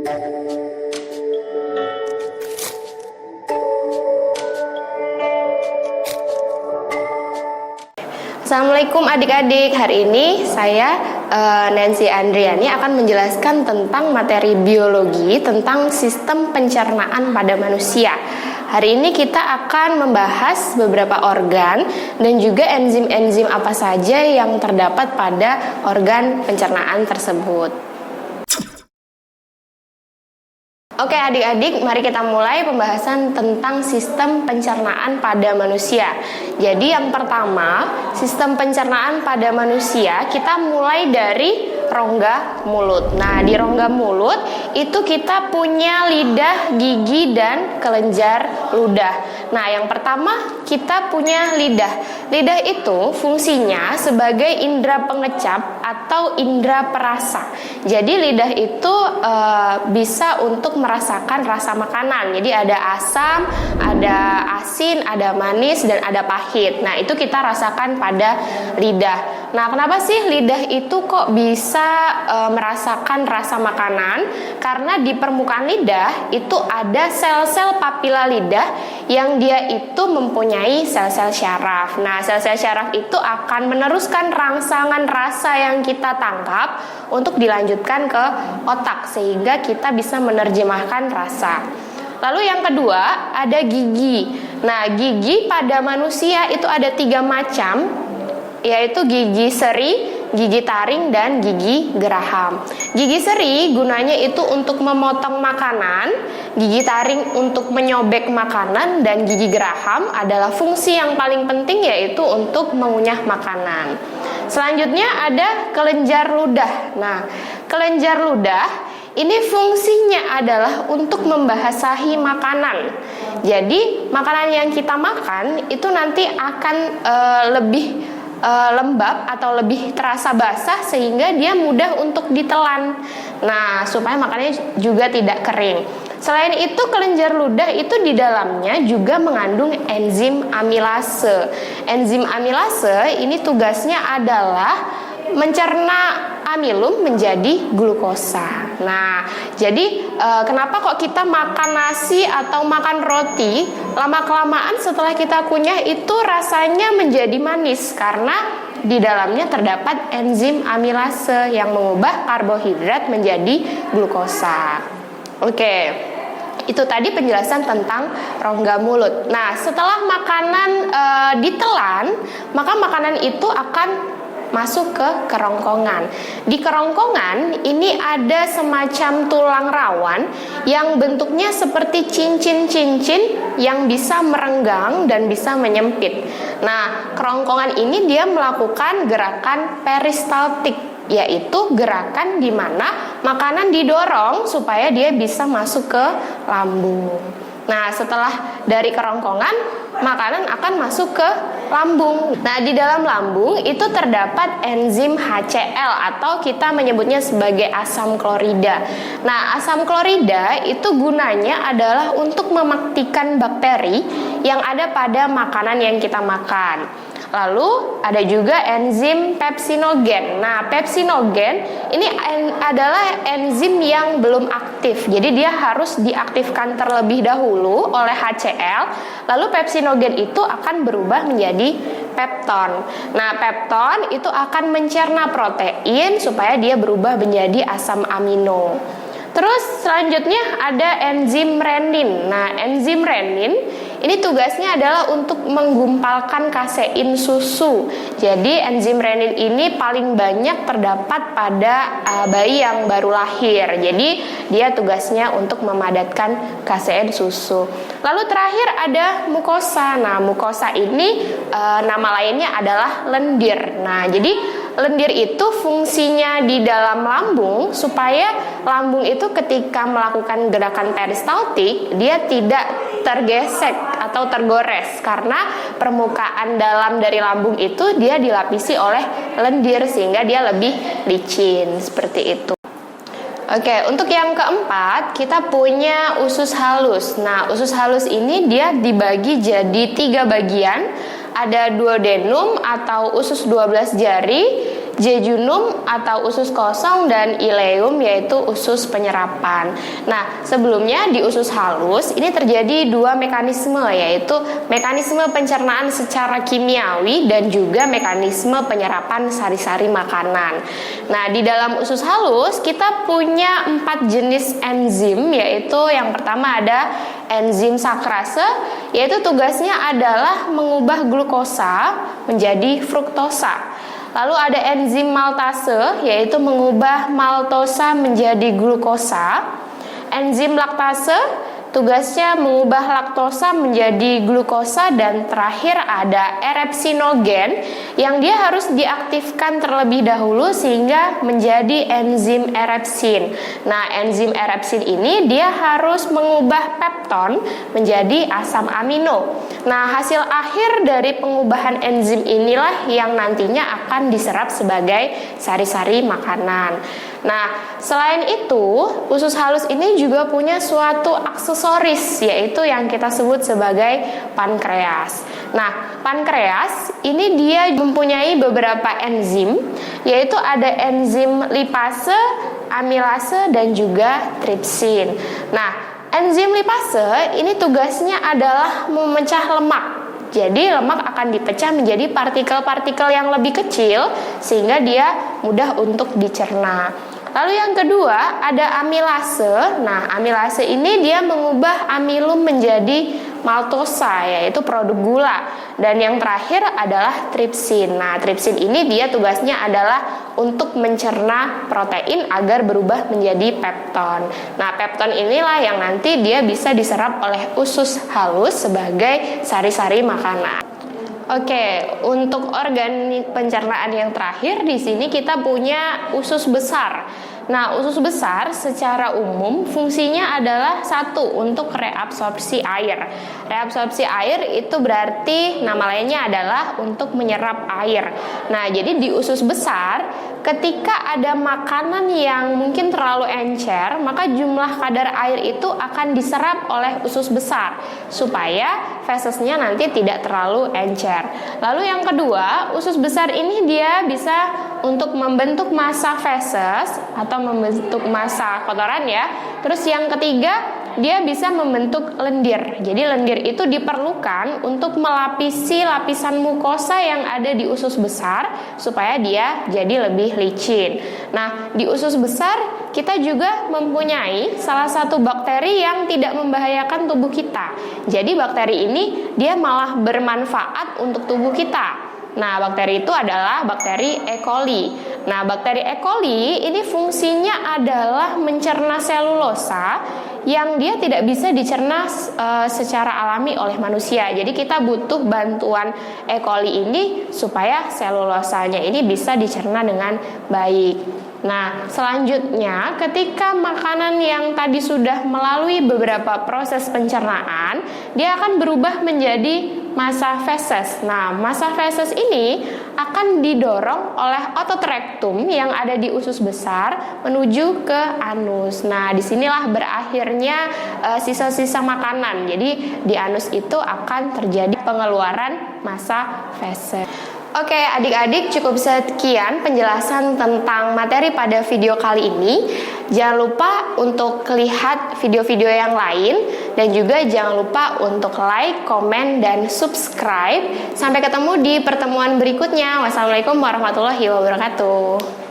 Assalamualaikum adik-adik, hari ini saya Nancy Andriani akan menjelaskan tentang materi biologi tentang sistem pencernaan pada manusia. Hari ini kita akan membahas beberapa organ dan juga enzim-enzim apa saja yang terdapat pada organ pencernaan tersebut. Oke adik-adik, mari kita mulai pembahasan tentang sistem pencernaan pada manusia. Jadi yang pertama, sistem pencernaan pada manusia kita mulai dari rongga mulut. Nah, di rongga mulut itu kita punya lidah, gigi, dan kelenjar ludah. Nah, yang pertama kita punya lidah. Lidah itu fungsinya sebagai indera pengecap atau indera perasa. Jadi lidah itu bisa untuk merasakan rasa makanan. Jadi ada asam, ada asin, ada manis, dan ada pahit. Nah, itu kita rasakan pada lidah. Nah, kenapa sih lidah itu kok bisa merasakan rasa makanan? Karena di permukaan lidah itu ada sel-sel papila lidah yang dia itu mempunyai sel-sel syaraf. Nah, sel-sel syaraf itu akan meneruskan rangsangan rasa yang kita tangkap untuk dilanjutkan ke otak sehingga kita bisa menerjemahkan rasa. Lalu yang kedua ada gigi. Nah, gigi pada manusia itu ada 3 macam, yaitu gigi seri, gigi taring, dan gigi geraham. Gigi seri gunanya itu untuk memotong makanan, gigi taring untuk menyobek makanan, dan gigi geraham adalah fungsi yang paling penting yaitu untuk mengunyah makanan. Selanjutnya ada kelenjar ludah. Nah, kelenjar ludah ini fungsinya adalah untuk membasahi makanan. Jadi makanan yang kita makan itu nanti akan lebih lembab atau lebih terasa basah sehingga dia mudah untuk ditelan. Nah, supaya makanannya juga tidak kering. Selain itu, kelenjar ludah itu di dalamnya juga mengandung enzim amilase. Enzim amilase ini tugasnya adalah mencerna amilum menjadi glukosa. Nah, jadi kenapa kok kita makan nasi atau makan roti, lama-kelamaan setelah kita kunyah itu rasanya menjadi manis? Karena di dalamnya terdapat enzim amilase yang mengubah karbohidrat menjadi glukosa. Oke, itu tadi penjelasan tentang rongga mulut. Nah, setelah makanan ditelan, maka makanan itu akan masuk ke kerongkongan. Di kerongkongan ini ada semacam tulang rawan yang bentuknya seperti cincin-cincin yang bisa merenggang dan bisa menyempit. Nah, kerongkongan ini dia melakukan gerakan peristaltik, yaitu gerakan di mana makanan didorong supaya dia bisa masuk ke lambung. Nah, setelah dari kerongkongan, makanan akan masuk ke lambung. Nah, di dalam lambung itu terdapat enzim HCl atau kita menyebutnya sebagai asam klorida. Nah, asam klorida itu gunanya adalah untuk mematikan bakteri yang ada pada makanan yang kita makan. Lalu ada juga enzim pepsinogen. Nah, pepsinogen ini adalah enzim yang belum aktif. Jadi dia harus diaktifkan terlebih dahulu oleh HCl. Lalu pepsinogen itu akan berubah menjadi pepton. Nah, pepton itu akan mencerna protein supaya dia berubah menjadi asam amino. Terus selanjutnya ada enzim renin. Nah, enzim renin ini tugasnya adalah untuk menggumpalkan kasein susu. Jadi enzim renin ini paling banyak terdapat pada bayi yang baru lahir. Jadi dia tugasnya untuk memadatkan kasein susu. Lalu terakhir ada mukosa. Nah, mukosa ini nama lainnya adalah lendir. Nah, jadi lendir itu fungsinya di dalam lambung supaya lambung itu ketika melakukan gerakan peristaltik dia tidak tergesek atau tergores karena permukaan dalam dari lambung itu dia dilapisi oleh lendir sehingga dia lebih licin seperti itu. Oke, untuk yang keempat kita punya usus halus. Nah, usus halus ini dia dibagi jadi 3 bagian. Ada duodenum atau usus 12 jari, jejunum atau usus kosong, dan ileum yaitu usus penyerapan. Nah, sebelumnya di usus halus ini terjadi dua mekanisme, yaitu mekanisme pencernaan secara kimiawi dan juga mekanisme penyerapan sari-sari makanan. Nah, di dalam usus halus kita punya 4 jenis enzim, yaitu yang pertama ada enzim sakrase, yaitu tugasnya adalah mengubah glukosa menjadi fruktosa. Lalu ada enzim maltase, yaitu mengubah maltosa menjadi glukosa. Enzim laktase, tugasnya mengubah laktosa menjadi glukosa. Dan terakhir ada erepsinogen, yang dia harus diaktifkan terlebih dahulu sehingga menjadi enzim erepsin. Nah, enzim erepsin ini dia harus mengubah pepton menjadi asam amino. Nah, hasil akhir dari pengubahan enzim inilah yang nantinya akan diserap sebagai sari-sari makanan. Nah, selain itu, usus halus ini juga punya suatu aksesoris, yaitu yang kita sebut sebagai pankreas. Nah, pankreas ini dia mempunyai beberapa enzim, yaitu ada enzim lipase, amilase, dan juga tripsin. Nah, enzim lipase ini tugasnya adalah memecah lemak. Jadi lemak akan dipecah menjadi partikel-partikel yang lebih kecil sehingga dia mudah untuk dicerna. Lalu yang kedua ada amilase. Nah, amilase ini dia mengubah amilum menjadi maltosa, yaitu produk gula. Dan yang terakhir adalah tripsin. Nah, tripsin ini dia tugasnya adalah untuk mencerna protein agar berubah menjadi pepton. Nah, pepton inilah yang nanti dia bisa diserap oleh usus halus sebagai sari-sari makanan. Oke, untuk organ pencernaan yang terakhir di sini kita punya usus besar. Nah, usus besar secara umum fungsinya adalah satu, untuk reabsorpsi air. Reabsorpsi air itu berarti nama lainnya adalah untuk menyerap air. Nah, jadi di usus besar ketika ada makanan yang mungkin terlalu encer, maka jumlah kadar air itu akan diserap oleh usus besar supaya fesesnya nanti tidak terlalu encer. Lalu yang kedua, usus besar ini dia bisa untuk membentuk massa feses atau membentuk massa kotoran ya. Terus yang ketiga, dia bisa membentuk lendir. Jadi lendir itu diperlukan untuk melapisi lapisan mukosa yang ada di usus besar supaya dia jadi lebih licin. Nah, di usus besar kita juga mempunyai salah satu bakteri yang tidak membahayakan tubuh kita. Jadi bakteri ini dia malah bermanfaat untuk tubuh kita. Nah, bakteri itu adalah bakteri E. coli. Nah, bakteri E. coli ini fungsinya adalah mencerna selulosa yang dia tidak bisa dicerna secara alami oleh manusia. Jadi kita butuh bantuan E. coli ini supaya selulosanya ini bisa dicerna dengan baik. Nah, selanjutnya ketika makanan yang tadi sudah melalui beberapa proses pencernaan, dia akan berubah menjadi massa feses. Nah, massa feses ini akan didorong oleh otot rektum yang ada di usus besar menuju ke anus. Nah, disinilah berakhirnya sisa-sisa makanan. Jadi di anus itu akan terjadi pengeluaran massa feses. Oke, adik-adik, cukup sekian penjelasan tentang materi pada video kali ini. Jangan lupa untuk lihat video-video yang lain dan juga jangan lupa untuk like, komen, dan subscribe. Sampai ketemu di pertemuan berikutnya. Wassalamualaikum warahmatullahi wabarakatuh.